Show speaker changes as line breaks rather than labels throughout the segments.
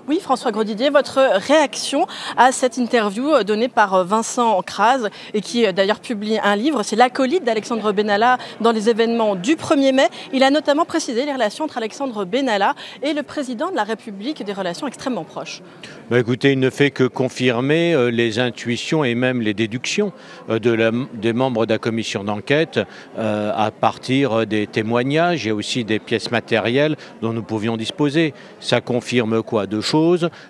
Oui, François Grosdidier, votre réaction à cette interview donnée par Vincent Crase et qui d'ailleurs publie un livre, c'est l'acolyte d'Alexandre Benalla dans les événements du 1er mai. Il a notamment précisé les relations entre Alexandre Benalla et le président de la République, des relations extrêmement proches.
Écoutez, il ne fait que confirmer les intuitions et même les déductions des membres de la commission d'enquête à partir des témoignages et aussi des pièces matérielles dont nous pouvions disposer. Ça confirme quoi? Deux choses.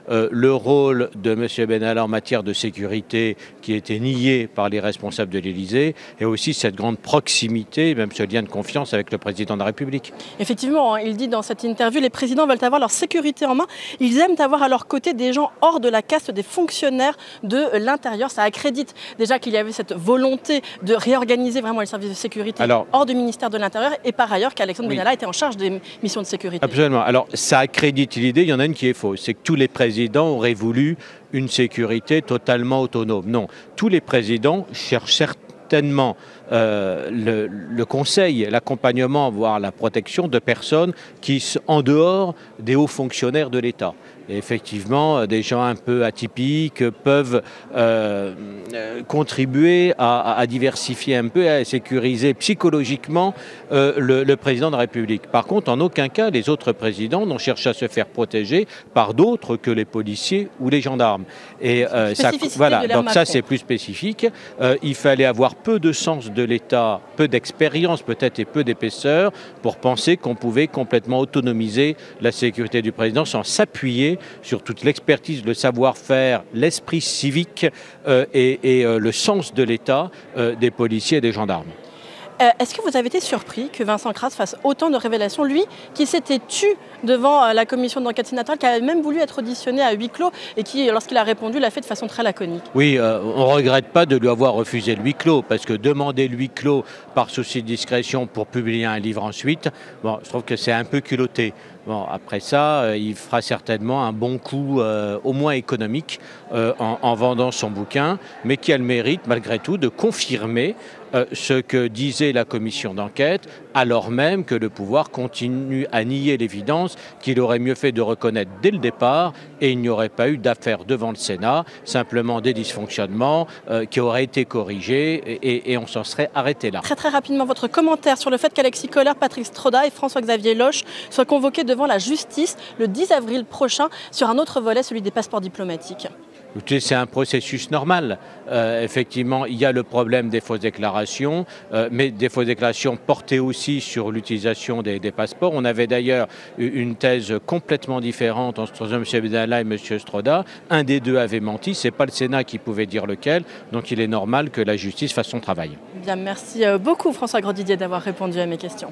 Le rôle de M. Benalla en matière de sécurité qui était nié par les responsables de l'Élysée et aussi cette grande proximité, même ce lien de confiance avec le président de la République.
Effectivement, il dit dans cette interview, les présidents veulent avoir leur sécurité en main. Ils aiment avoir à leur côté des gens hors de la caste des fonctionnaires de l'intérieur. Ça accrédite déjà qu'il y avait cette volonté de réorganiser vraiment les services de sécurité hors du ministère de l'Intérieur et par ailleurs qu'Alexandre Benalla était en charge des missions de sécurité.
Absolument. Alors ça accrédite l'idée, il y en a une qui est fausse, c'est que tous les présidents auraient voulu une sécurité totalement autonome. Non, tous les présidents cherchent certainement le conseil, l'accompagnement, voire la protection de personnes qui sont en dehors des hauts fonctionnaires de l'État. Et effectivement, des gens un peu atypiques peuvent contribuer à diversifier un peu, à sécuriser psychologiquement le président de la République. Par contre, en aucun cas, les autres présidents n'ont cherché à se faire protéger par d'autres que les policiers ou les gendarmes. Et donc ça, c'est plus spécifique. Il fallait avoir peu de sens de l'État, peu d'expérience peut-être et peu d'épaisseur pour penser qu'on pouvait complètement autonomiser la sécurité du président sans s'appuyer sur toute l'expertise, le savoir-faire, l'esprit civique et le sens de l'État des policiers et des gendarmes.
Est-ce que vous avez été surpris que Vincent Crase fasse autant de révélations, lui qui s'était tu devant la commission d'enquête sénatoriale, qui avait même voulu être auditionné à huis clos et qui, lorsqu'il a répondu, l'a fait de façon très laconique?
Oui, on ne regrette pas de lui avoir refusé le huis clos, parce que demander le huis clos par souci de discrétion pour publier un livre ensuite, je trouve que c'est un peu culotté. Après ça, il fera certainement un bon coup, au moins économique, en vendant son bouquin, mais qui a le mérite, malgré tout, de confirmer ce que disait la commission d'enquête, alors même que le pouvoir continue à nier l'évidence qu'il aurait mieux fait de reconnaître dès le départ et il n'y aurait pas eu d'affaire devant le Sénat, simplement des dysfonctionnements qui auraient été corrigés et on s'en serait arrêté là.
Très rapidement, votre commentaire sur le fait qu'Alexis Kohler, Patrick Stroda et François-Xavier Loche soient convoqués devant la justice le 10 avril prochain sur un autre volet, celui des passeports diplomatiques.
C'est un processus normal. Effectivement, il y a le problème des fausses déclarations, mais des fausses déclarations portées aussi sur l'utilisation des passeports. On avait d'ailleurs une thèse complètement différente entre M. Benalla et M. Stroda. Un des deux avait menti, ce n'est pas le Sénat qui pouvait dire lequel, donc il est normal que la justice fasse son travail.
Bien, merci beaucoup François Grosdidier d'avoir répondu à mes questions.